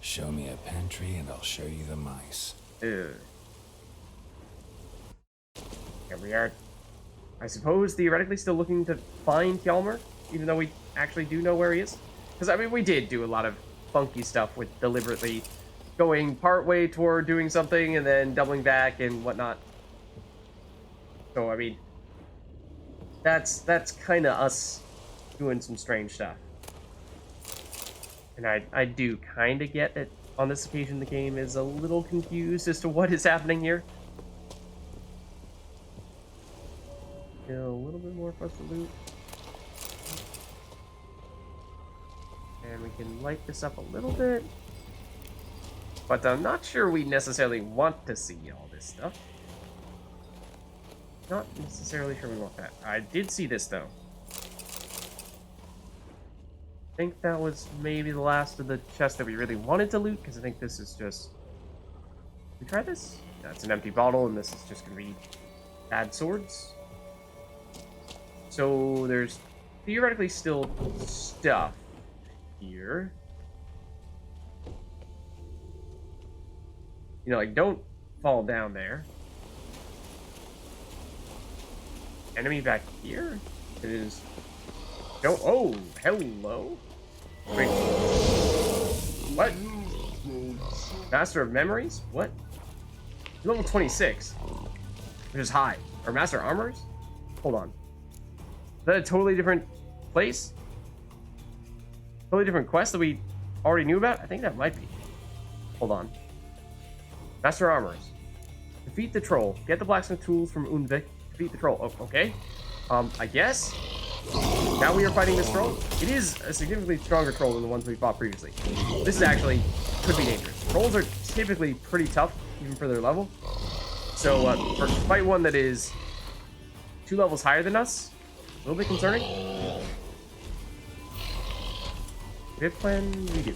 Show me a pantry and I'll show you the mice. Ugh. Here we are. I suppose theoretically still looking to find Hjalmar, even though we actually do know where he is. Because, I mean, we did do a lot of funky stuff with deliberately going part way toward doing something and then doubling back and whatnot. So, I mean, that's kind of us doing some strange stuff. And I do kind of get that on this occasion the game is a little confused as to what is happening here. Still a little bit more for us to loot. And we can light this up a little bit. But I'm not sure we necessarily want to see all this stuff. Not necessarily sure we want that. I did see this, though. I think that was maybe the last of the chests that we really wanted to loot, because I think this is just... We try this? That's an empty bottle, and this is just going to be bad swords. So there's theoretically still stuff here. You know, like, don't fall down there. Enemy back here? It is... Don't... Oh, hello? Wait. What? Master of Memories? What? Level 26. Which is high. Or Master Armors? Hold on. Is that a totally different place? Totally different quest that we already knew about? I think that might be. Hold on. Master Armors. Defeat the troll. Get the blacksmith tools from Unvik. Defeat the troll. Oh, okay. I guess. Now we are fighting this troll. It is a significantly stronger troll than the ones we fought previously. This is actually could be dangerous. Trolls are typically pretty tough, even for their level. So, for fight one that is 2 levels higher than us, a little bit concerning. Good plan, we do.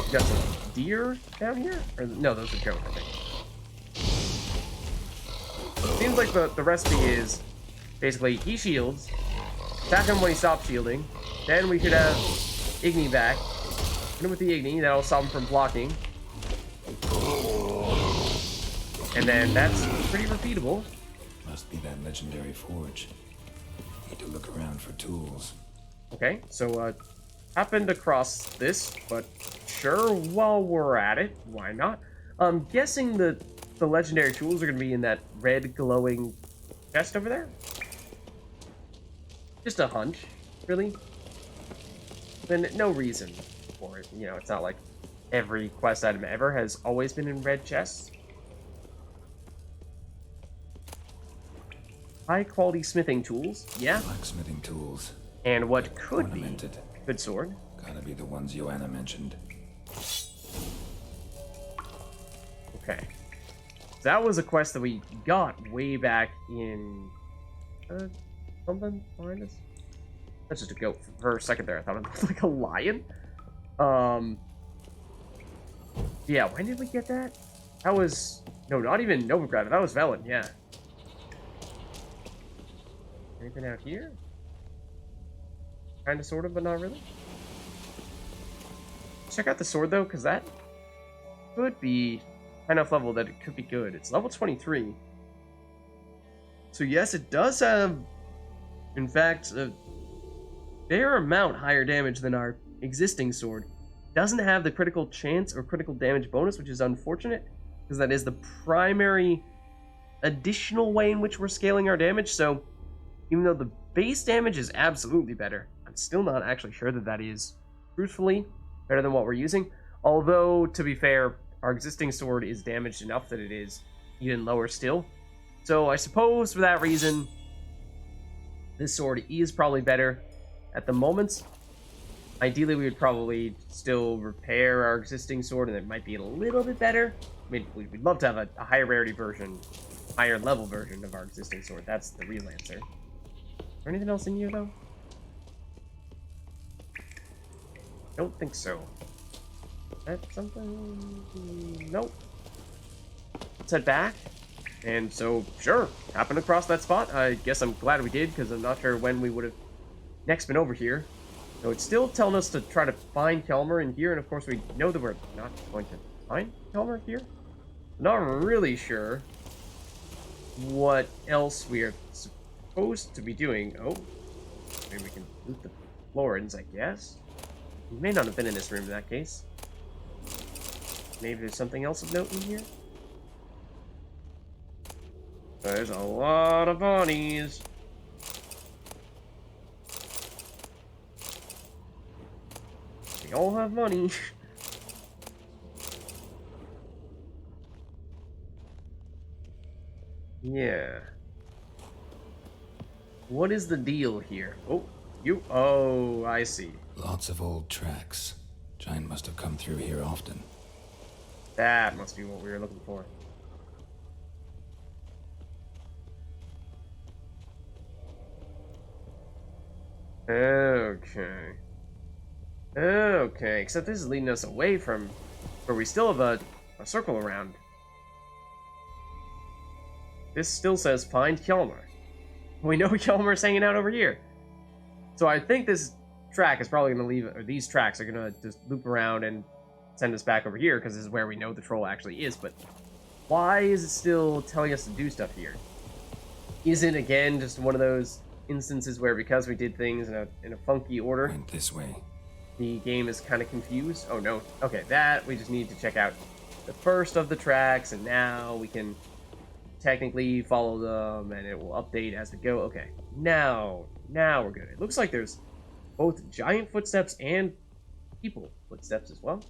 We got some deer down here? Or, no, those are goat, I think. Seems like the recipe is basically he shields, attack him when he stops shielding, then we could have Igni back. Hit him with the Igni, that'll stop him from blocking. And then that's pretty repeatable. Must be that legendary forge. Need to look around for tools. Okay, so happened across this, but sure, while we're at it, why not? I'm guessing the legendary tools are going to be in that red glowing chest over there. Just a hunch, really. And no reason for it. You know, it's not like every quest item ever has always been in red chests. High quality smithing tools, yeah. Blacksmithing tools. And what could Ornamented. be good sword. Gotta be the ones Joanna mentioned. Okay. So that was a quest that we got way back in... something behind us? That's just a goat. For a second there, I thought it looked like a lion. Yeah, when did we get that? That was... No, not even Novigrad. That was Velen, yeah. Anything out here? Kind of, sort of, but not really. Check out the sword, though, because that could be high enough level that it could be good. It's level 23. So, yes, it does have, in fact, a fair amount higher damage than our existing sword. Doesn't have the critical chance or critical damage bonus, which is unfortunate, because that is the primary additional way in which we're scaling our damage. So, even though the base damage is absolutely better, I'm still not actually sure that that is, truthfully, better than what we're using. Although, to be fair, our existing sword is damaged enough that it is even lower still. So I suppose for that reason, this sword is probably better at the moment. Ideally, we would probably still repair our existing sword, and it might be a little bit better. I mean, we'd love to have a higher rarity version, higher level version of our existing sword. That's the real answer. Is there anything else in here, though? Don't think so. Is that something? Nope. Let's head back. And so, sure, happened across that spot. I guess I'm glad we did, because I'm not sure when we would have next been over here. So it's still telling us to try to find Kelmer in here, and of course we know that we're not going to find Kelmer here. Not really sure what else we are supposed to be doing. Oh, maybe we can loot the Florins, I guess. We may not have been in this room in that case. Maybe there's something else of note in here. There's a lot of bodies. They all have money. Yeah. What is the deal here? Oh, oh, I see. Lots of old tracks. Giant must have come through here often. That must be what we were looking for. Okay. Okay, except this is leading us away from where we still have a circle around. This still says find Kjelmer. We know Kjelmer's hanging out over here. So I think this track is probably going to leave, or these tracks are going to just loop around and send us back over here, because this is where we know the troll actually is. But why is it still telling us to do stuff here? Is it, again, just one of those instances where because we did things in a funky order, Went this way. the game is kind of confused? Oh, no. Okay, that, we just need to check out the first of the tracks, and now we can technically follow them, and it will update as we go. Okay, now we're good. It looks like there's both giant footsteps and people footsteps as well.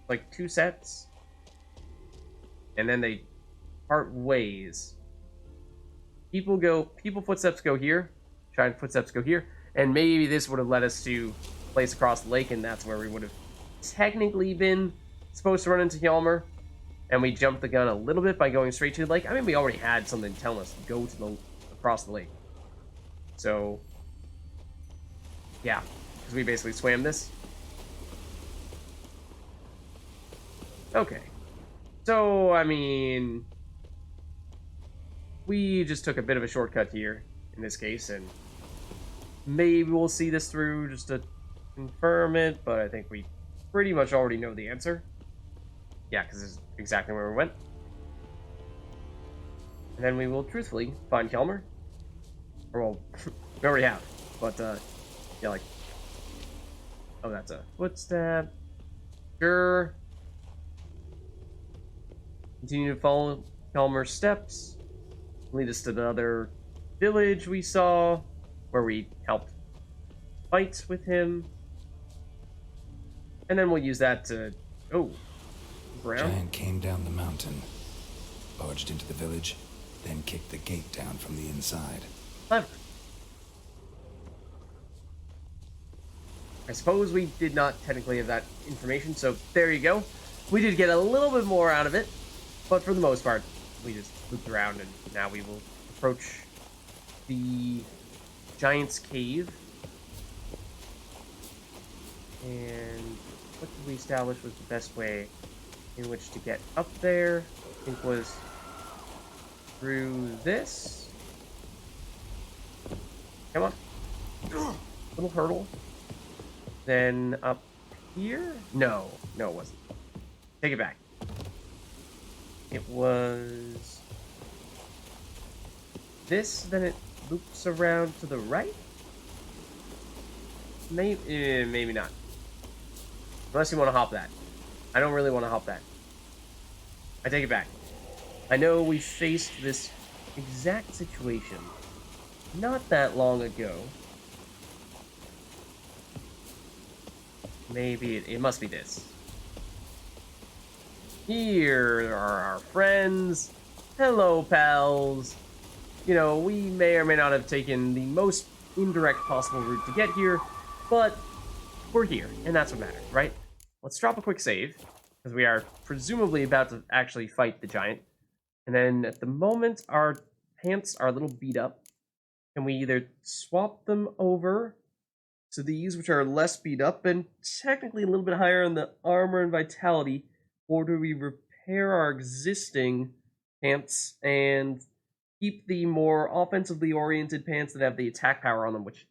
Like 2 sets. And then they part ways. People footsteps go here, giant footsteps go here, and maybe this would have led us to a place across the lake, and that's where we would have technically been supposed to run into Hjalmar. And we jumped the gun a little bit by going straight to the lake. I mean, we already had something telling us to go to across the lake. So, yeah, because we basically swam this. Okay. So, I mean, we just took a bit of a shortcut here, in this case, and maybe we'll see this through just to confirm it, but I think we pretty much already know the answer. Yeah, because this is exactly where we went. And then we will truthfully find Kjelmer. Or, well, we already have, but, yeah, like, oh, that's a footstep. Sure. Continue to follow Kjelmer's steps. Lead us to the other village we saw, where we helped fight with him. And then we'll use that to... Oh. Brown? Giant came down the mountain, barged into the village, then kicked the gate down from the inside. Clever. I suppose we did not technically have that information, so there you go. We did get a little bit more out of it, but for the most part, we just looped around, and now we will approach the Giant's Cave. And what did we establish was the best way in which to get up there? I think was through this. Come on. Little hurdle. Then up here? No, it wasn't. Take it back. It was this, then it loops around to the right? Maybe not. Unless you want to hop that. I don't really want to hop that. I take it back. I know we faced this exact situation not that long ago. Maybe it must be this. Here are our friends. Hello, pals. You know, we may or may not have taken the most indirect possible route to get here, but we're here, and that's what matters, right? Let's drop a quick save, because we are presumably about to actually fight the giant. And then at the moment, our pants are a little beat up. Can we either swap them over to these, which are less beat up and technically a little bit higher on the armor and vitality, or do we repair our existing pants and keep the more offensively oriented pants that have the attack power on them, which is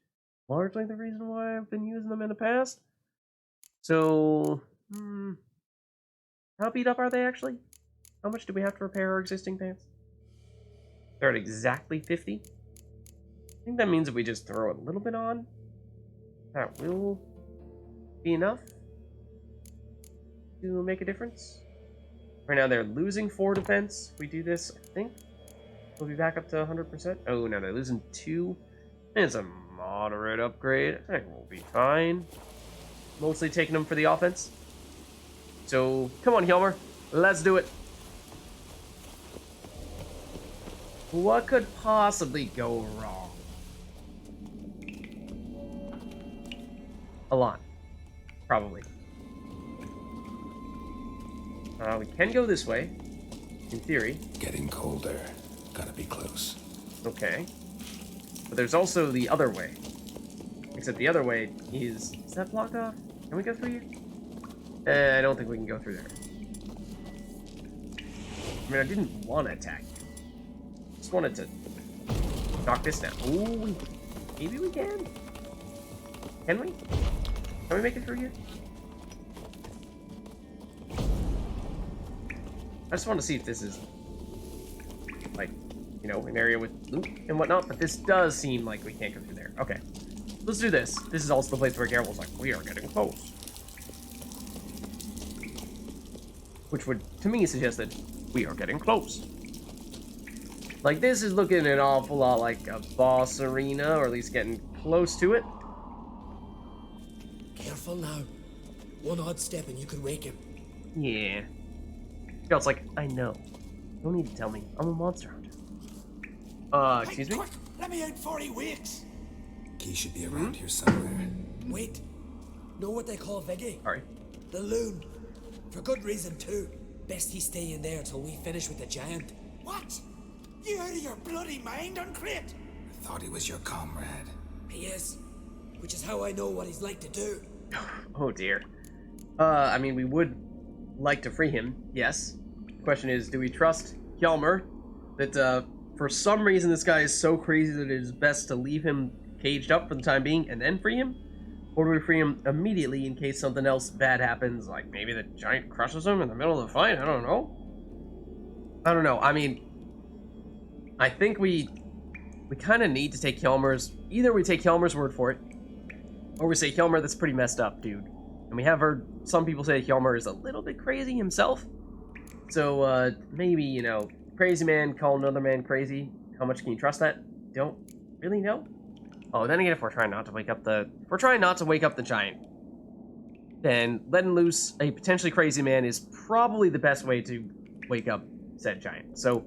largely the reason why I've been using them in the past. So, how beat up are they actually? How much do we have to repair our existing pants? They're at exactly 50. I think that means if we just throw a little bit on, that will be enough to make a difference. Right now they're losing 4 defense. If we do this, I think we'll be back up to 100%. Oh, no, they're losing 2. It's a moderate upgrade. I think we'll be fine. Mostly taking them for the offense. So, come on, Hjalmar. Let's do it. What could possibly go wrong? A lot. Probably. We can go this way, in theory. Getting colder. Gotta be close. Okay. But there's also the other way. Except the other way is... Is that blocked off? Can we go through here? I don't think we can go through there. I mean, I didn't want to attack you. Just wanted to knock this down. Ooh, maybe we can? Can we? Can we make it through here? I just want to see if this is, like, you know, an area with loot and whatnot, but this does seem like we can't go through there. Okay. Let's do this. This is also the place where Geralt was like, we are getting close. Which would, to me, suggest that we are getting close. Like, this is looking an awful lot like a boss arena, or at least getting close to it. Careful now. One odd step and you could wake him. Yeah. Geralt's like, I know. You don't need to tell me. I'm a monster hunter. Excuse me? Quick, let me out before he wakes. Key should be around here somewhere. Wait. Know what they call Viggy? Sorry. The loon. For good reason, too. Best he stay in there till we finish with the giant. What? You out of your bloody mind, Uncrate? I thought he was your comrade. He is. Which is how I know what he's like to do. Oh dear. I mean, we would like to free him, yes. The question is, do we trust Hjalmar that, for some reason this guy is so crazy that it is best to leave him caged up for the time being and then free him? Or do we free him immediately in case something else bad happens, like maybe the giant crushes him in the middle of the fight? I don't know. I mean, I think we kind of need to take Hjalmar's... Either we take Hjalmar's word for it, or we say, Hjalmar, that's pretty messed up, dude. And we have heard some people say Hjalmar is a little bit crazy himself. So, maybe, you know, crazy man call another man crazy. How much can you trust that? Don't really know. Oh, then again, if we're trying not to wake up the... If we're trying not to wake up the giant, then letting loose a potentially crazy man is probably the best way to wake up said giant. So,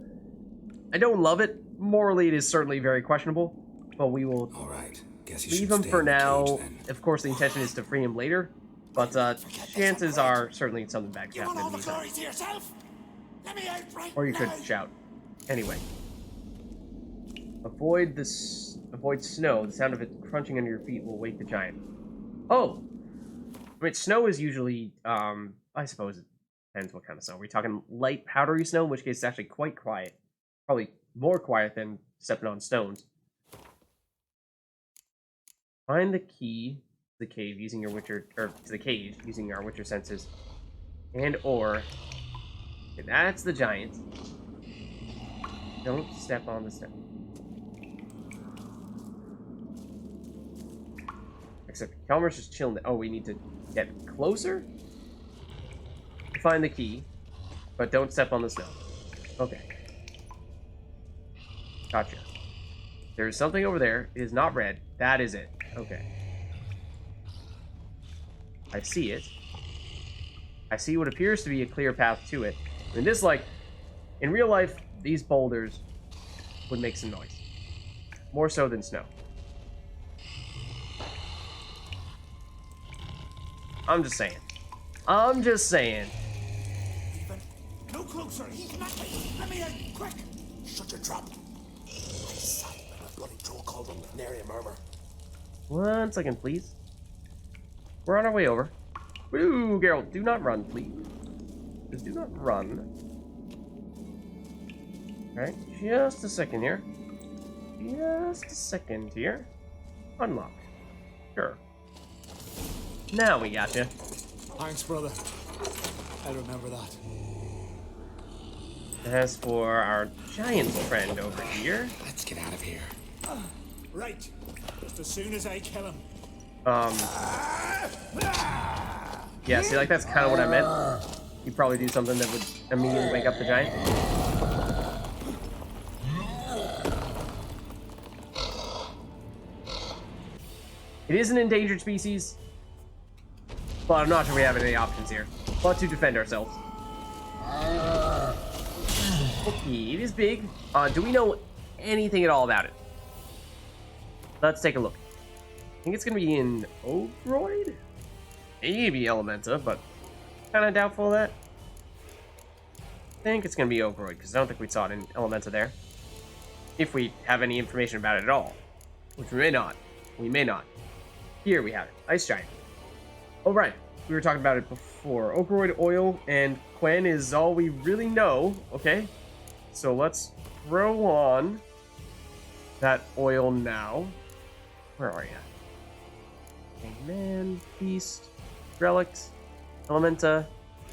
I don't love it. Morally, it is certainly very questionable. But we will... All right. Guess you leave should him stay for in the now. cage, then. Of course, the intention is to free him later, but chances are certainly something bad could You want happen all in the the meantime. glory to yourself? Let me out right Or you could now. shout. Anyway, avoid snow. The sound of it crunching under your feet will wake the giant. Oh, I mean, snow is usually, I suppose it depends what kind of snow. Are we talking light, powdery snow, in which case it's actually quite quiet, probably more quiet than stepping on stones. Find the key to the cave using your Witcher, or to the cage using our Witcher senses, and or okay, that's the giant. Don't step on the step. Except Hjalmar's just chilling. Oh, we need to get closer to find the key, but don't step on the snow. Okay. Gotcha. There's something over there. It is not red. That is it. Okay. I see it. I see what appears to be a clear path to it. I mean, this, like, in real life, these boulders would make some noise. More so than snow. I'm just saying. I'm just saying. No closer. He's not me. Let me out. Quick. Shut your trap. I sat by a bloody troll called him with nary a murmur. 1 second, please. We're on our way over. Woo, Geralt, do not run, please. Just do not run. Right, just a second here. Just a second here. Unlock. Sure. Now we got you. Thanks, brother. I remember that. As for our giant friend over here, Let's get out of here. Right. Just as soon as I kill him. yeah, see, like, that's kind of what I meant. You'd probably do something that would immediately wake up the giant. It is an endangered species, but I'm not sure we have any options here but to defend ourselves. Okay, it is big. Do we know anything at all about it? Let's take a look. I think it's going to be in Ogroid? Maybe Elementa, but kind of doubtful of that. I think it's going to be Ogroid, because I don't think we saw it in Elementa there. If we have any information about it at all. Which we may not. We may not. Here we have it. Ice Giant. Oh, right. We were talking about it before. Ogroid, Oil, and Quen is all we really know. Okay. So let's throw on that Oil now. Where are you? Man, Beast, Relics, Elementa,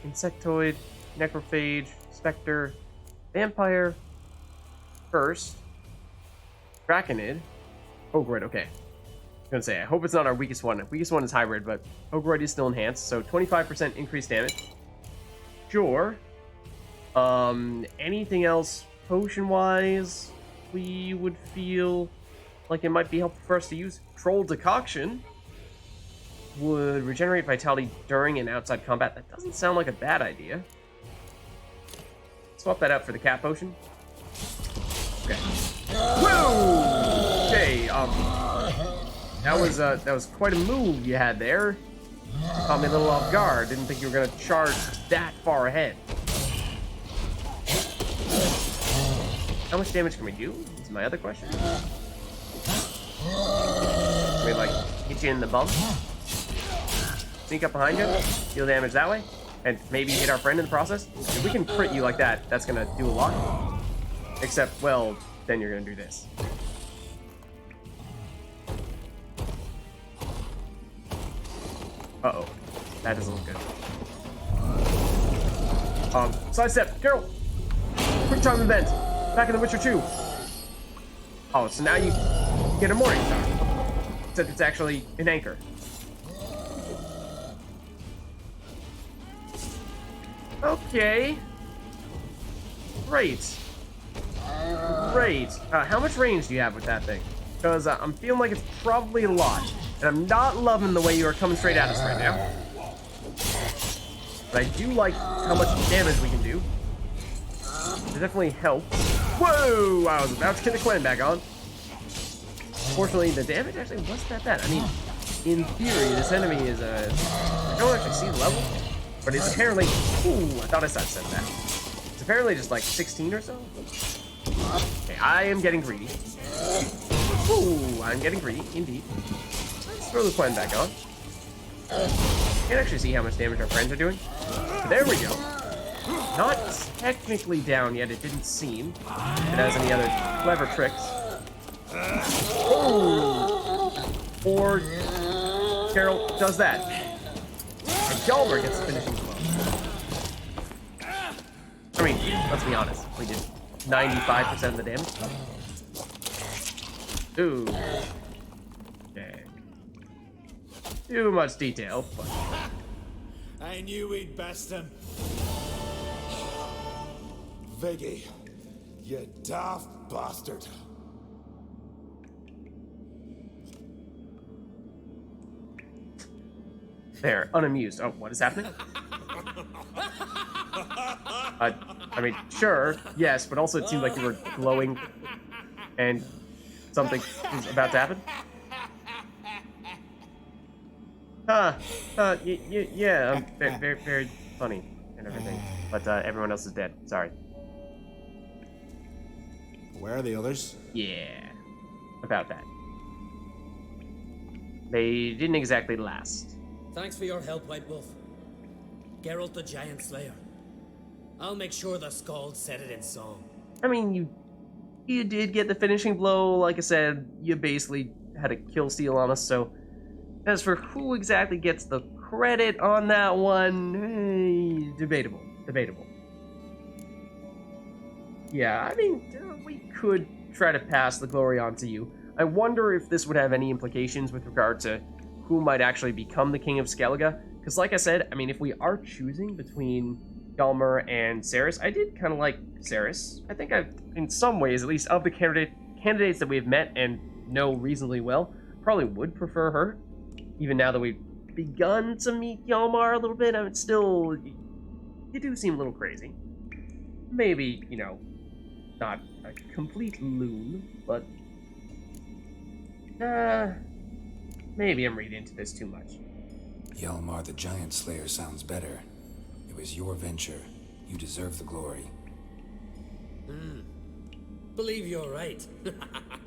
Insectoid, Necrophage, Spectre, Vampire, First, Draconid, Ogroid, okay. I was gonna say, I hope it's not our weakest one. Weakest one is Hybrid, but Ogroid is still enhanced, so 25% increased damage. Sure. Anything else potion-wise we would feel like it might be helpful for us to use? Troll Decoction would regenerate vitality during and outside combat. That doesn't sound like a bad idea. Swap that out for the cat potion. Okay. Whoa! Okay, that was quite a move you had there. Caught me a little off guard. Didn't think you were gonna charge that far ahead. How much damage can we do? Is my other question. Can we, like, hit you in the bum? Sneak up behind you? Deal damage that way? And maybe hit our friend in the process? If we can crit you like that, that's gonna do a lot. Except, well, then you're gonna do this. Uh-oh. That doesn't look good. Sidestep! Carol! Quick time event! Back in The Witcher 2! Oh, so now you get a Morning Star. Except it's actually an anchor. Okay. Great. Great. How much range do you have with that thing? Because I'm feeling like it's probably a lot. And I'm not loving the way you are coming straight at us right now. But I do like how much damage we can do. It definitely helps. Whoa! I was about to get the Quen back on. Fortunately, the damage actually wasn't that bad. I mean, in theory, this enemy is I don't actually see the level, but it's apparently... Ooh, I thought I said that. It's apparently just like 16 or so. Okay, I am getting greedy. Ooh, I'm getting greedy, indeed. Let's throw the Quen back on. Can't actually see how much damage our friends are doing. There we go. Not technically down yet, it didn't seem. If it has any other clever tricks. Oh! Or Carol does that. And Hjalmar gets the finishing blow. I mean, let's be honest. We did 95% of the damage. Ooh. Okay. Too much detail, but... I knew we'd best him. Viggy, you daft bastard. They're unamused. Oh, what is happening? I mean, sure, yes, but also it seemed like you were glowing and something was about to happen. Yeah, very, very funny and everything. But everyone else is dead. Sorry. Where are the others? Yeah, about that. They didn't exactly last. Thanks for your help, White Wolf. Geralt the Giant Slayer. I'll make sure the Scald said it in song. I mean, you did get the finishing blow. Like I said, you basically had a kill steal on us. So as for who exactly gets the credit on that one, debatable. Debatable. Yeah, I mean, we could try to pass the glory on to you. I wonder if this would have any implications with regard to who might actually become the King of Skellige. Because like I said, I mean, if we are choosing between Hjalmar and Ceres, I did kind of like Ceres. I think I've, in some ways, at least of the candidates that we've met and know reasonably well, probably would prefer her. Even now that we've begun to meet Hjalmar a little bit, I mean, still, you do seem a little crazy. Maybe, you know, not a complete loon, but maybe I'm reading into this too much. Hjalmar the Giant Slayer sounds better. It was your venture. You deserve the glory. Believe you're right.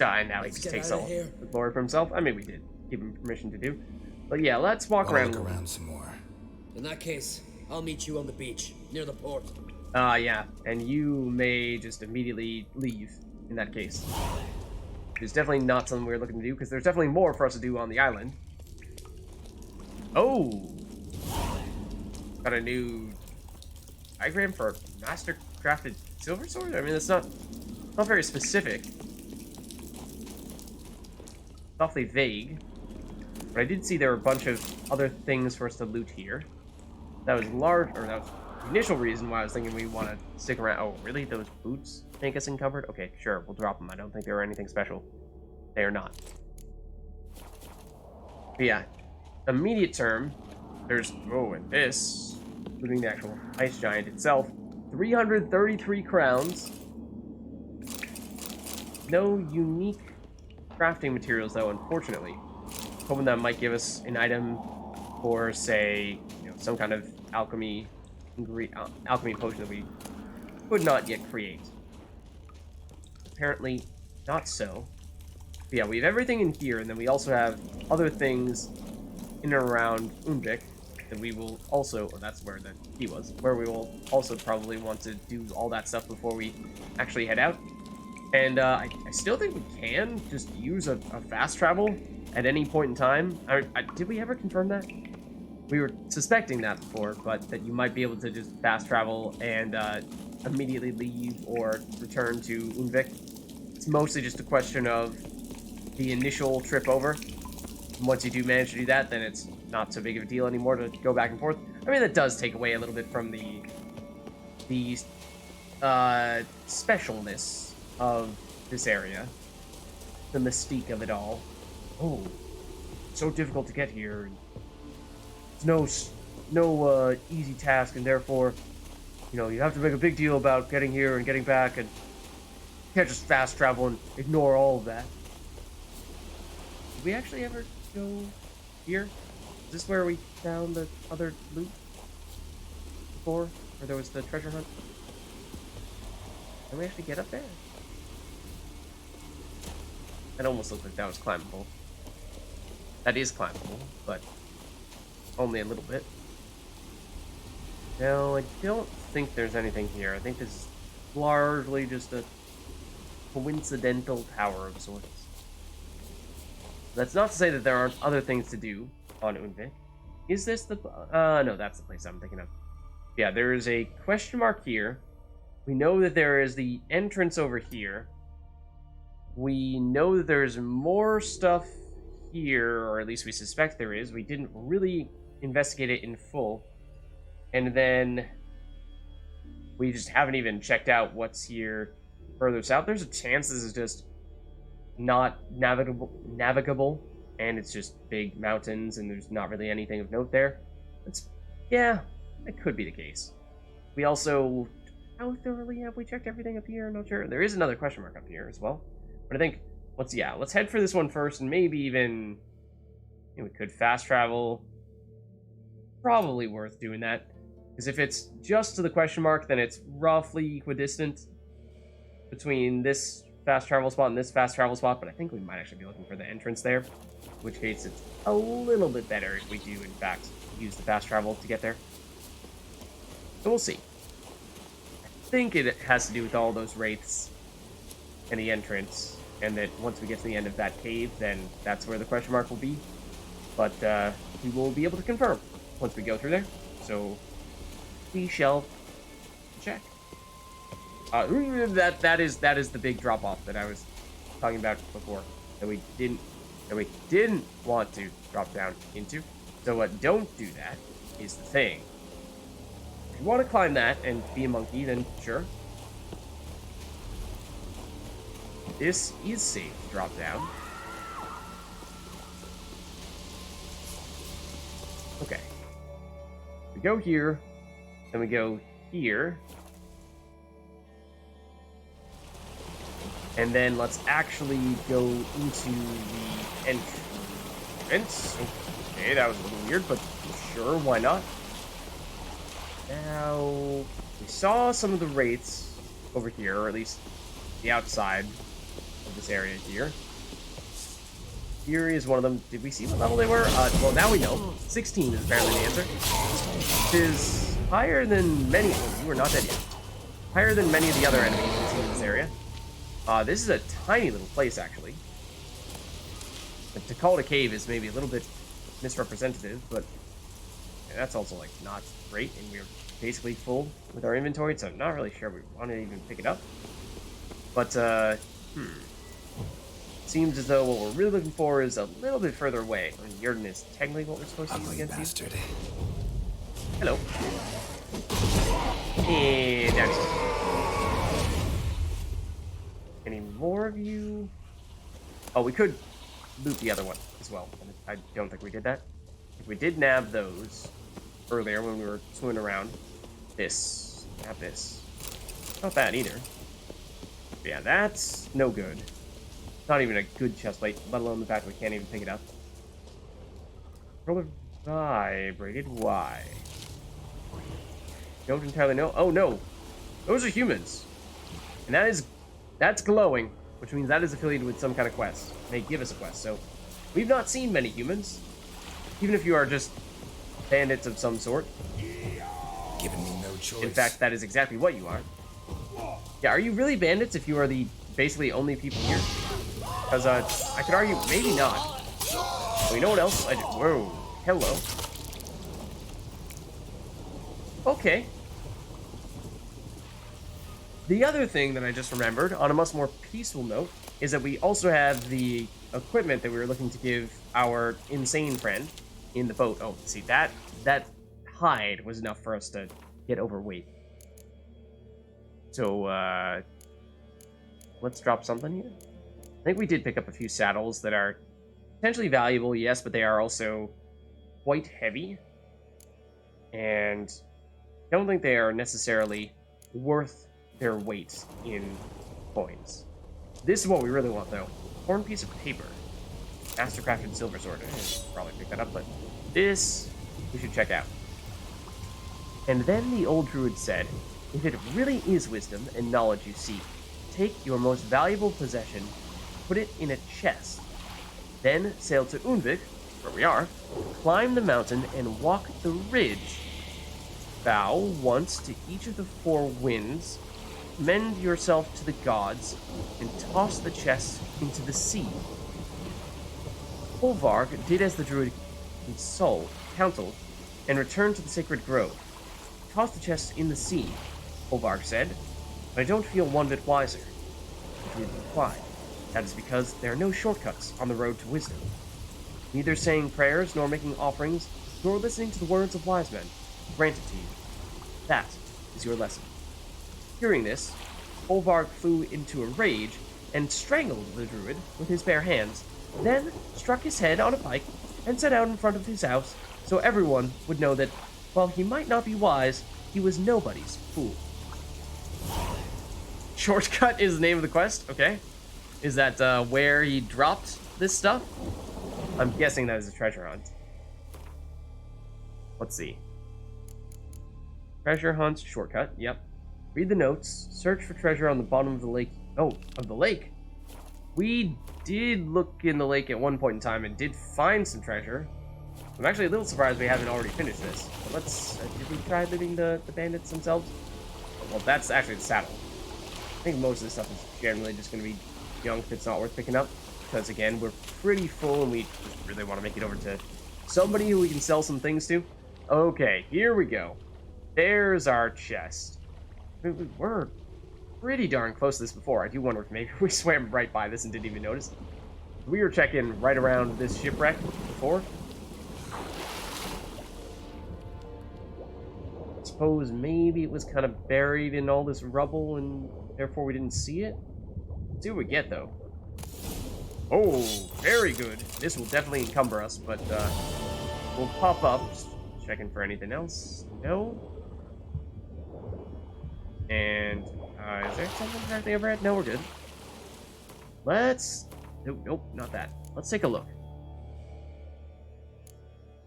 And now he Let's just get takes outta all here. the glory for himself. I mean, we did give him permission to do. But yeah, let's walk I'll around. look around some more. In that case, I'll meet you on the beach, near the port. Yeah, and you may just immediately leave in that case. It's definitely not something we're looking to do, because there's definitely more for us to do on the island. Oh! Got a new diagram for a master-crafted silver sword? I mean, that's not very specific. Awfully vague. But I did see there were a bunch of other things for us to loot here. That was that was the initial reason why I was thinking we want to stick around. Oh, really? Those boots make us encumbered? Okay, sure, we'll drop them. I don't think they were anything special. They are not. But yeah, immediate term, there's, and this, including the actual ice giant itself, 333 crowns. No unique crafting materials, though, unfortunately. Hoping that might give us an item for, say, you know, some kind of alchemy potion that we could not yet create. Apparently, not so. But yeah, we have everything in here, and then we also have other things in and around Undvik that we will also, that's where the key was, where we will also probably want to do all that stuff before we actually head out. And I still think we can just use a fast travel at any point in time. Did we ever confirm that? We were suspecting that before, but that you might be able to just fast travel and immediately leave or return to Undvik. It's mostly just a question of the initial trip over. And once you do manage to do that, then it's not so big of a deal anymore to go back and forth. I mean, that does take away a little bit from the specialness of this area, the mystique of it all. Oh, so difficult to get here. It's no easy task, and therefore, you know, you have to make a big deal about getting here and getting back, and you can't just fast travel and ignore all of that. Did we actually ever go here? Is this where we found the other loot before, where there was the treasure hunt? Can we actually get up there? It almost looked like that was climbable. That is climbable, but only a little bit. No, I don't think there's anything here. I think this is largely just a coincidental tower of sorts. That's not to say that there aren't other things to do on Undvik. Is this the... no, that's the place I'm thinking of. Yeah, there is a question mark here. We know that there is the entrance over here. We know that there's more stuff here, or at least we suspect there is. We didn't really investigate it in full. And then we just haven't even checked out what's here further south. There's a chance this is just not navigable, and it's just big mountains, and there's not really anything of note there. Yeah, that could be the case. We also... How thoroughly have we checked everything up here? I'm not sure. There is another question mark up here as well. But I think, let's head for this one first, and maybe even... we could fast travel. Probably worth doing that. Because if it's just to the question mark, then it's roughly equidistant between this fast travel spot and this fast travel spot, but I think we might actually be looking for the entrance there, in which case it's a little bit better if we do, in fact, use the fast travel to get there. So we'll see. I think it has to do with all those wraiths and the entrance, and that once we get to the end of that cave, then that's where the question mark will be. But we will be able to confirm once we go through there. So we shall check. That is the big drop off that I was talking about before, that we didn't want to drop down into. So don't do that is the thing. If you want to climb that and be a monkey, then sure. This is safe to drop down. Okay. We go here, then we go here. And then let's actually go into the entrance. Okay, that was a little weird, but sure, why not? Now, we saw some of the wraiths over here, or at least the outside of this area here. Here is one of them. Did we see what level they were? Well, now we know. 16 is apparently the answer. Which is higher than many. Oh, you are not dead yet. Higher than many of the other enemies we've seen in this area. This is a tiny little place, actually. But to call it a cave is maybe a little bit misrepresentative, but that's also, like, not great, and we're basically full with our inventory, so I'm not really sure we want to even pick it up. But, seems as though what we're really looking for is a little bit further away. I mean, Yurden is technically what we're supposed to use against bastard. you. Hello. And down here. Any more of you? Oh, we could loot the other one as well. I don't think we did that. If we did nab those earlier when we were swimming around. This. Nab this. Not bad either. But yeah, that's no good. Not even a good chest plate, let alone the fact we can't even pick it up. Controller vibrated. Why? Don't entirely know. Oh no! Those are humans. And that's glowing, which means that is affiliated with some kind of quest. They give us a quest, so we've not seen many humans. Even if you are just bandits of some sort. Giving me no choice. In fact, that is exactly what you are. Yeah, are you really bandits if you are the basically only people here? Because I could argue maybe not. Well, you know what else? Whoa, hello. Okay. The other thing that I just remembered, on a much more peaceful note, is that we also have the equipment that we were looking to give our insane friend in the boat. Oh, see, that hide was enough for us to get overweight. So, let's drop something here. I think we did pick up a few saddles that are potentially valuable, yes, but they are also quite heavy. And I don't think they are necessarily worth their weight in coins. This is what we really want, though. Torn piece of paper. Mastercrafted silver sword. I should probably pick that up, but this we should check out. And then the old druid said, if it really is wisdom and knowledge you seek, take your most valuable possession, put it in a chest, then sail to Unvik, where we are, climb the mountain and walk the ridge. Bow once to each of the four winds, commend yourself to the gods, and toss the chest into the sea. Holvarg did as the druid counseled, and returned to the sacred grove. Toss the chest in the sea, Holvarg said, but I don't feel one bit wiser. The druid replied, that is because there are no shortcuts on the road to wisdom. Neither saying prayers, nor making offerings, nor listening to the words of wise men, granted to you. That is your lesson. Hearing this, Holvarg flew into a rage and strangled the druid with his bare hands, then struck his head on a pike and set out in front of his house so everyone would know that, while he might not be wise, he was nobody's fool. Shortcut is the name of the quest? Okay. Is that where he dropped this stuff? I'm guessing that is a treasure hunt. Let's see. Treasure hunt shortcut, yep. Read the notes. Search for treasure on the bottom of the lake. Oh, of the lake? We did look in the lake at one point in time and did find some treasure. I'm actually a little surprised we haven't already finished this. But let's... did we try looting the bandits themselves? Well, that's actually the saddle. I think most of this stuff is generally just going to be junk that's not worth picking up. Because, again, we're pretty full and we just really want to make it over to somebody who we can sell some things to. Okay, here we go. There's our chest. We were pretty darn close to this before. I do wonder if maybe we swam right by this and didn't even notice. We were checking right around this shipwreck before. I suppose maybe it was kind of buried in all this rubble and therefore we didn't see it. Let's see what we get though. Oh, very good. This will definitely encumber us, but we'll pop up. Just checking for anything else. No. And is there something directly overhead? No, we're good. Let's... Nope, not that. Let's take a look.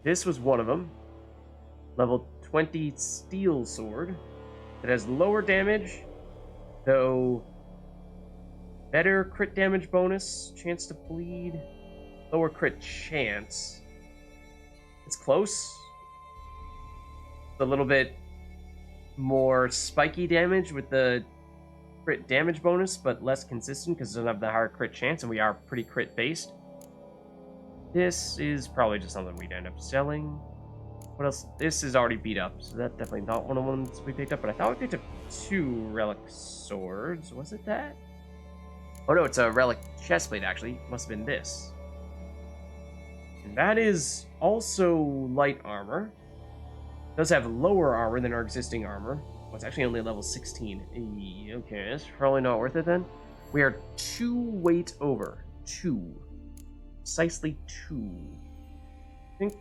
This was one of them. Level 20 steel sword. It has lower damage, though better crit damage bonus, chance to bleed, lower crit chance. It's close. A little bit more spiky damage with the crit damage bonus, but less consistent because it doesn't have the higher crit chance, and we are pretty crit based. This is probably just something we'd end up selling. What else? This is already beat up, so that's definitely not one of the ones we picked up, but I thought we picked up 2 relic swords. Was it that? Oh no, it's a relic chestplate actually. Must have been this. And that is also light armor. It does have lower armor than our existing armor. Well, it's actually only level 16. Okay, that's probably not worth it then. We are 2 weight over. 2. Precisely 2. I think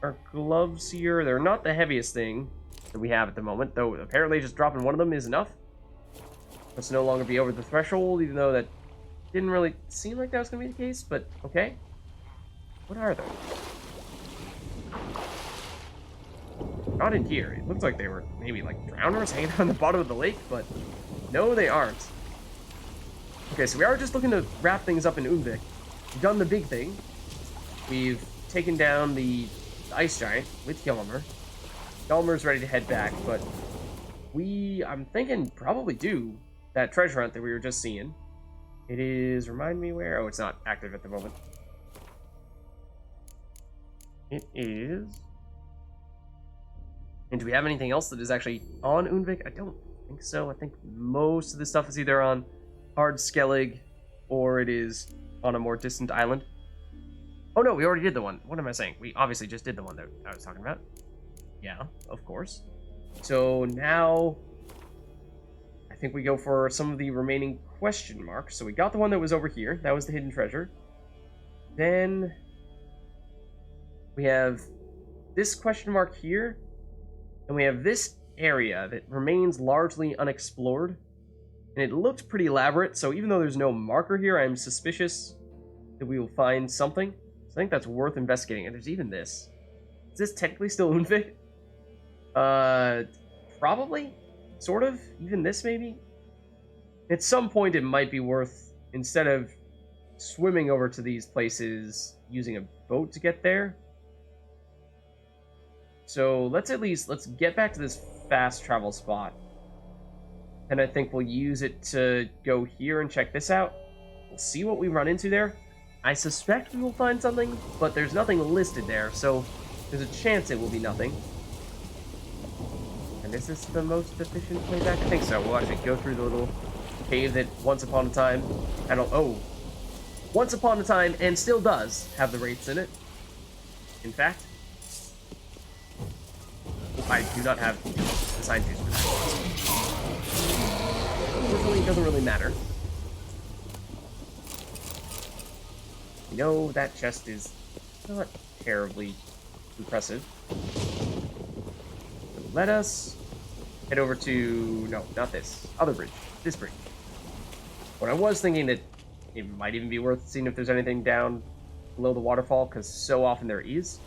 our gloves here, they're not the heaviest thing that we have at the moment, though apparently just dropping one of them is enough. Let's no longer be over the threshold, even though that didn't really seem like that was going to be the case, but okay. What are they? Not in here. It looks like they were maybe like drowners hanging on the bottom of the lake, but no, they aren't. Okay, so we are just looking to wrap things up in Unvik. We've done the big thing. We've taken down the ice giant with Hjalmar. Hjalmar's ready to head back, but I'm thinking, probably do that treasure hunt that we were just seeing. It is, remind me where? Oh, it's not active at the moment. It is. And do we have anything else that is actually on Unvik? I don't think so. I think most of the stuff is either on Hard Skellig or it is on a more distant island. Oh no, we already did the one. What am I saying? We obviously just did the one that I was talking about. Yeah, of course. So now I think we go for some of the remaining question marks. So we got the one that was over here. That was the hidden treasure. Then we have this question mark here. And we have this area that remains largely unexplored. And it looked pretty elaborate, so even though there's no marker here, I'm suspicious that we will find something. So I think that's worth investigating. And there's even this. Is this technically still Unvik? Probably. Sort of. Even this, maybe? At some point, it might be worth, instead of swimming over to these places, using a boat to get there. So let's get back to this fast travel spot. And I think we'll use it to go here and check this out. We'll see what we run into there. I suspect we will find something, but there's nothing listed there, so there's a chance it will be nothing. And is this the most efficient way back? I think so. We'll actually go through the little cave that once upon a time once upon a time, and still does, have the wraiths in it. In fact, I do not have the sign juice for that. Unfortunately, it doesn't really matter. We know that chest is not terribly impressive. So let us head over to... No, not this. Other bridge. This bridge. What I was thinking that it might even be worth seeing if there's anything down below the waterfall, because so often there is.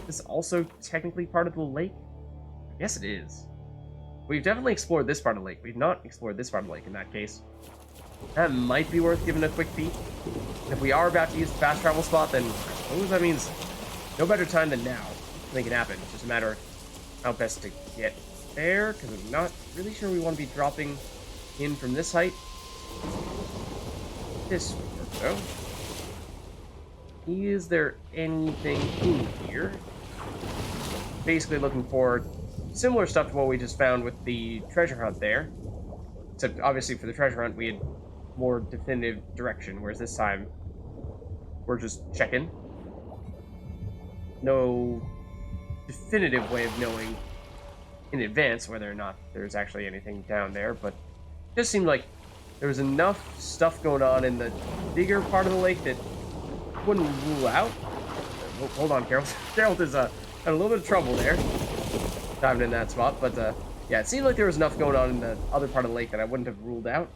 This is also technically part of the lake. Yes, it is. We've definitely explored this part of the lake. We've not explored this part of the lake in that case. That might be worth giving a quick peek. And if we are about to use the fast travel spot, then I suppose that means no better time than now to make it happen. It's just a matter of how best to get there, because I'm not really sure we want to be dropping in from this height. This would work, though. Is there anything in here? Basically looking for similar stuff to what we just found with the treasure hunt there. Except, obviously, for the treasure hunt, we had more definitive direction, whereas this time, we're just checking. No definitive way of knowing in advance whether or not there's actually anything down there, but it just seemed like there was enough stuff going on in the bigger part of the lake that wouldn't rule out. Oh, hold on, Carol. Carol is had a little bit of trouble there, diving in that spot, but yeah, it seemed like there was enough going on in the other part of the lake that I wouldn't have ruled out.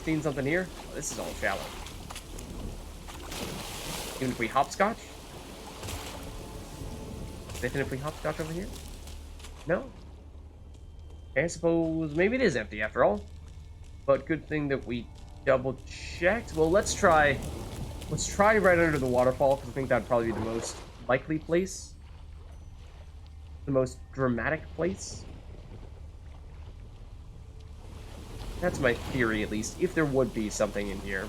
Seen something here? Oh, this is all shallow. Even if we hopscotch? Anything if we hopscotch over here? No? Okay, I suppose maybe it is empty after all. But good thing that we double checked. Well, let's try right under the waterfall, because I think that'd probably be the most likely place. The most dramatic place. That's my theory, at least. If there would be something in here.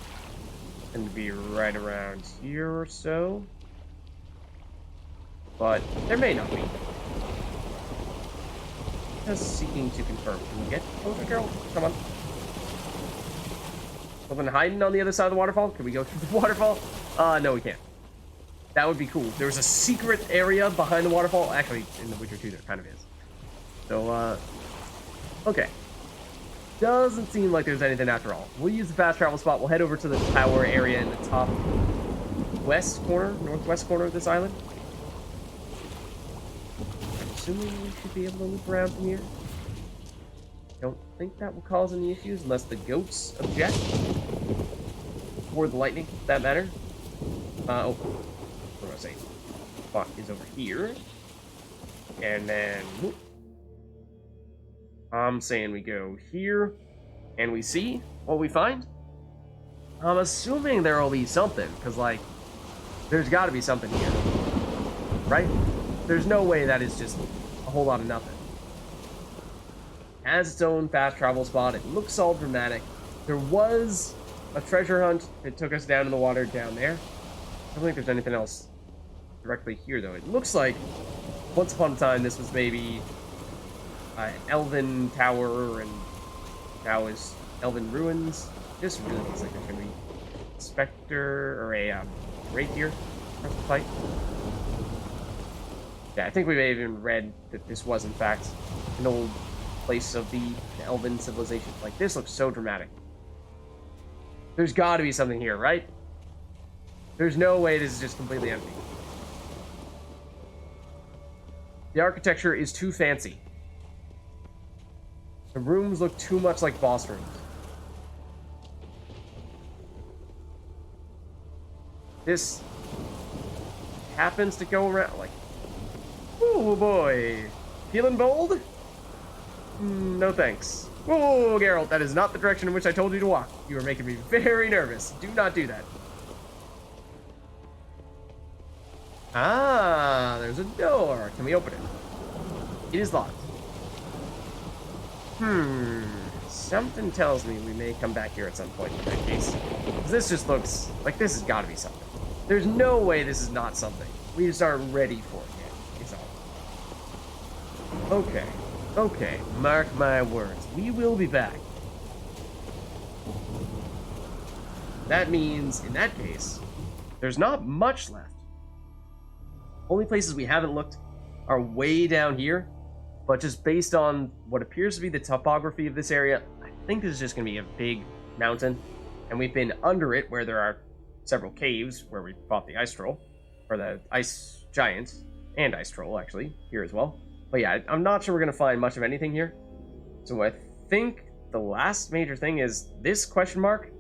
And to be right around here or so. But there may not be. Just seeking to confirm. Can we get closer, girl? Come on. Something hiding on the other side of the waterfall? Can we go through the waterfall? No, we can't. That would be cool. There was a secret area behind the waterfall. Actually, in The Witcher 2, there kind of is. So, okay. Doesn't seem like there's anything after all. We'll use the fast travel spot. We'll head over to the tower area in the top west corner, northwest corner of this island. I'm assuming we should be able to loop around from here. Don't think that will cause any issues unless the goats object. Or the lightning, for that matter. Oh. What do I say? Spot is over here. And then... whoop. I'm saying we go here, and we see what we find. I'm assuming there will be something, because, like, there's got to be something here. Right? There's no way that is just a whole lot of nothing. It has its own fast travel spot. It looks all dramatic. There was a treasure hunt that took us down in the water down there. I don't think there's anything else directly here, though. It looks like once upon a time this was maybe an elven tower, and now is elven ruins. This really looks like there's going to be a specter or a rapier for us to fight. Yeah, I think we may have even read that this was in fact an old place of the elven civilization. Like, this looks so dramatic. There's got to be something here, right? There's no way this is just completely empty. The architecture is too fancy. The rooms look too much like boss rooms. This happens to go around like... oh boy. Feeling bold? No thanks. Oh, Geralt, that is not the direction in which I told you to walk. You are making me very nervous. Do not do that. Ah, there's a door. Can we open it? It is locked. Something tells me we may come back here at some point in that case. This just looks like this has got to be something. There's no way this is not something. We just aren't ready for it yet, is all. Okay. Okay, mark my words. We will be back. That means, in that case, there's not much left. Only places we haven't looked are way down here. But just based on what appears to be the topography of this area, I think this is just going to be a big mountain. And we've been under it, where there are several caves where we fought the ice troll. Or the ice giant. And ice troll, actually, here as well. But yeah, I'm not sure we're going to find much of anything here. So I think the last major thing is this question mark.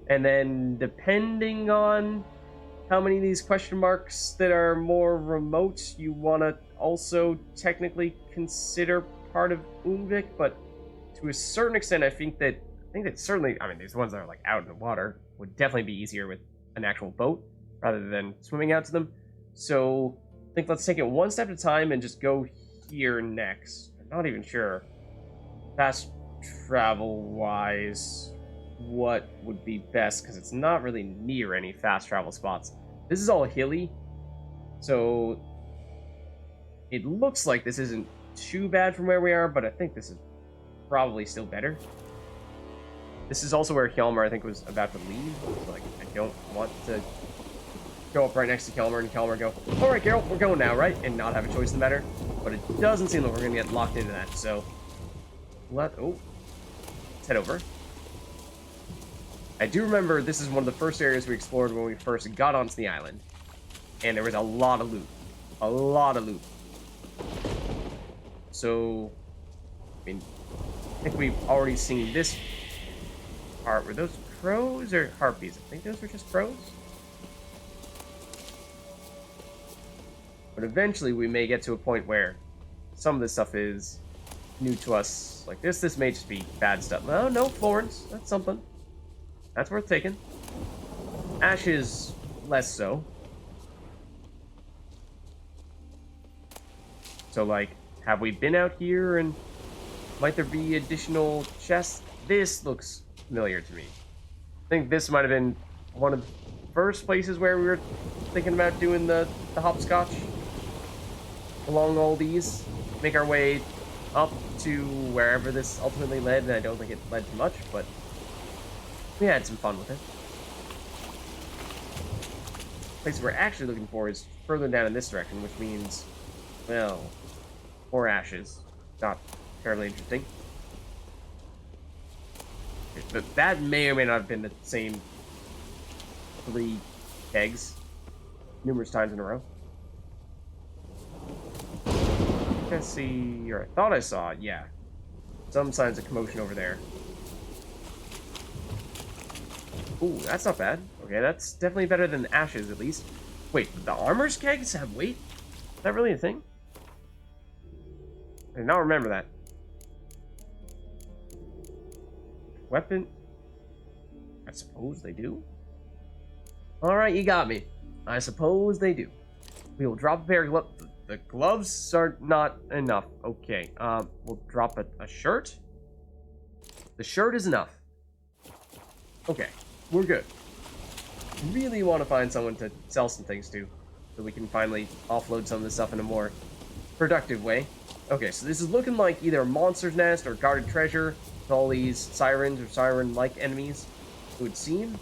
And then depending on how many of these question marks that are more remote you want to also technically consider part of Uvik, but to a certain extent, I think that certainly, I mean, these ones that are like out in the water would definitely be easier with an actual boat rather than swimming out to them. So I think let's take it one step at a time and just go here next. I not even sure. Fast travel-wise, what would be best, because it's not really near any fast travel spots. This is all hilly, so it looks like this isn't too bad from where we are, but I think this is probably still better. This is also where Hjalmar, I think, was about to leave. So, like, I don't want to go up right next to Hjalmar and Hjalmar go, all right, Geralt, we're going now, right? And not have a choice in the matter. But it doesn't seem like we're going to get locked into that, so let's head over. I do remember this is one of the first areas we explored when we first got onto the island. And there was a lot of loot. A lot of loot. So, I mean, I think we've already seen this part. Were those crows or harpies? I think those were just crows. But eventually we may get to a point where some of this stuff is new to us. Like this. This may just be bad stuff. Oh, no, thorns. That's something. That's worth taking. Ashes, less so. So, like, have we been out here and might there be additional chests? This looks familiar to me. I think this might have been one of the first places where we were thinking about doing the hopscotch along all these. Make our way up to wherever this ultimately led, and I don't think it led to much, but we had some fun with it. The place we're actually looking for is further down in this direction, which means, well, more ashes. Not terribly interesting. But that may or may not have been the same 3 kegs numerous times in a row. I see, or I thought I saw, yeah. Some signs of commotion over there. Ooh, that's not bad. Okay, that's definitely better than ashes, at least. Wait, the armor's kegs have weight? Is that really a thing? I did not remember that. Weapon? I suppose they do. Alright, you got me. I suppose they do. We will drop a pair of gloves. The gloves are not enough. Okay, we'll drop a shirt. The shirt is enough. Okay, we're good. Really want to find someone to sell some things to, so we can finally offload some of this stuff in a more productive way. Okay, so this is looking like either a monster's nest or guarded treasure with all these sirens or siren-like enemies, it would seem.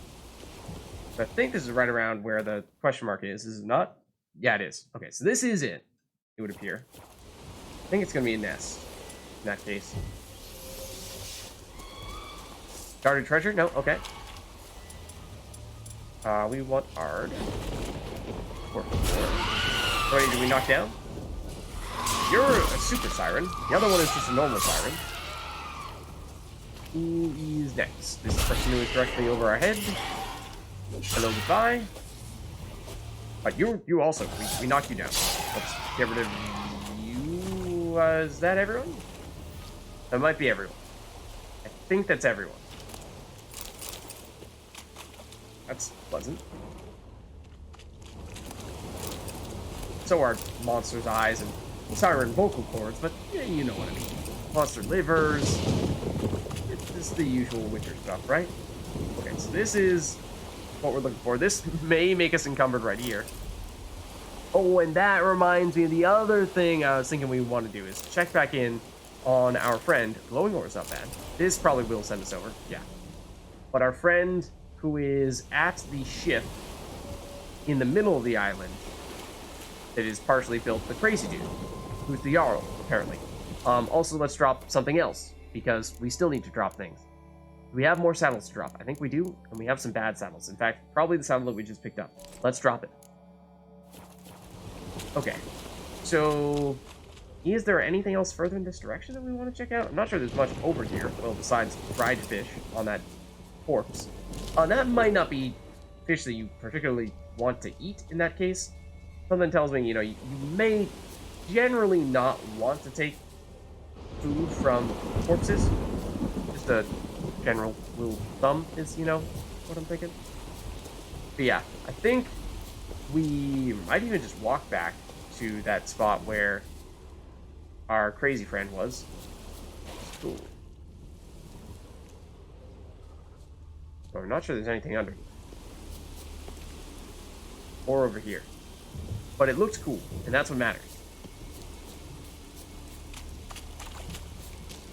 But I think this is right around where the question mark is. Is it not? Yeah, it is. Okay, so this is it. It would appear. I think it's going to be a nest in that case. Guarded treasure? No? Okay. We want Ard. 4. How many did we knock down? You're a super siren. The other one is just a normal siren. Who is next? This person who is directly over our head. Hello, goodbye. But you also, we knocked you down. Let's get rid of you. Is that everyone? That might be everyone. I think that's everyone. That's pleasant. So are monsters' eyes and siren vocal cords, but yeah, you know what I mean. Monster livers. It's the usual winter stuff, right? Okay, so this is what we're looking for. This may make us encumbered right here. Oh, and that reminds me of the other thing I was thinking we want to do is check back in on our friend. Glowing ore is not bad. This probably will send us over, yeah. But our friend who is at the ship in the middle of the island that is partially built, the crazy dude, who's the Jarl, apparently. Also, let's drop something else, because we still need to drop things. We have more saddles to drop. I think we do, and we have some bad saddles. In fact, probably the saddle that we just picked up. Let's drop it. Okay, so is there anything else further in this direction that we want to check out? I'm not sure there's much over here, well, besides dried fish on that corpse. That might not be fish that you particularly want to eat in that case. Something tells me, you know, you may generally not want to take food from corpses. Just a general rule of thumb is, you know, what I'm thinking. But yeah, I think we might even just walk back to that spot where our crazy friend was. Cool. So I'm not sure there's anything under. Or over here. But it looks cool, and that's what matters.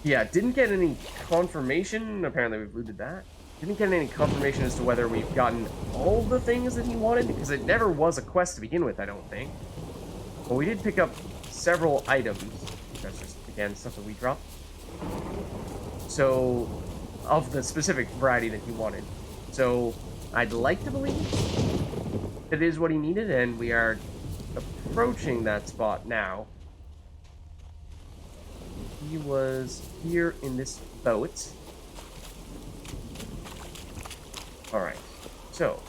Yeah, didn't get any confirmation. Apparently we've looted that. Didn't get any confirmation as to whether we've gotten all the things that he wanted, because it never was a quest to begin with, I don't think. But we did pick up several items. That's just, again, stuff that we dropped. So, of the specific variety that he wanted. So, I'd like to believe that it is what he needed, and we are approaching that spot now. He was here in this boat. Alright, so,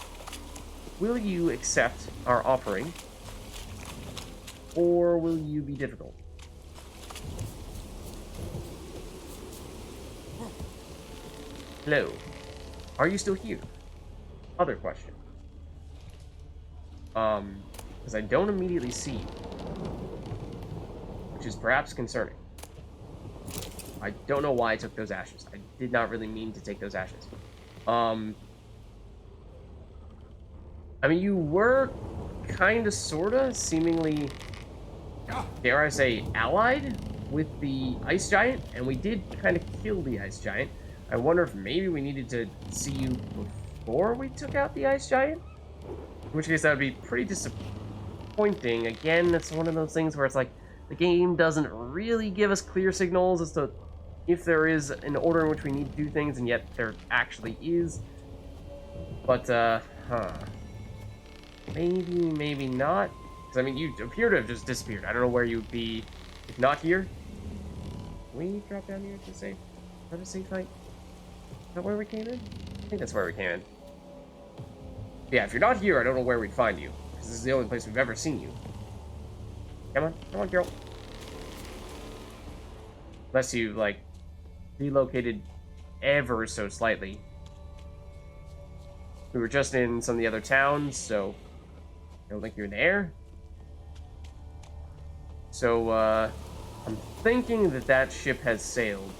will you accept our offering, or will you be difficult? Hello, are you still here? Other question. Because I don't immediately see you, which is perhaps concerning. I don't know why I took those ashes. I did not really mean to take those ashes. I mean, you were kinda, sorta, seemingly, dare I say, allied with the ice giant, and we did kind of kill the ice giant. I wonder if maybe we needed to see you before we took out the ice giant? In which case, that would be pretty disappointing. Again, it's one of those things where it's like, the game doesn't really give us clear signals as to if there is an order in which we need to do things, and yet there actually is. But, maybe, maybe not. Because, I mean, you appear to have just disappeared. I don't know where you'd be if not here. Can we drop down here to save? Have a safe fight? Is that where we came in? I think that's where we came in. Yeah, if you're not here, I don't know where we'd find you. Because this is the only place we've ever seen you. Come on, girl. Unless you, like, relocated ever so slightly. We were just in some of the other towns, so I don't think you're there. So, I'm thinking that that ship has sailed.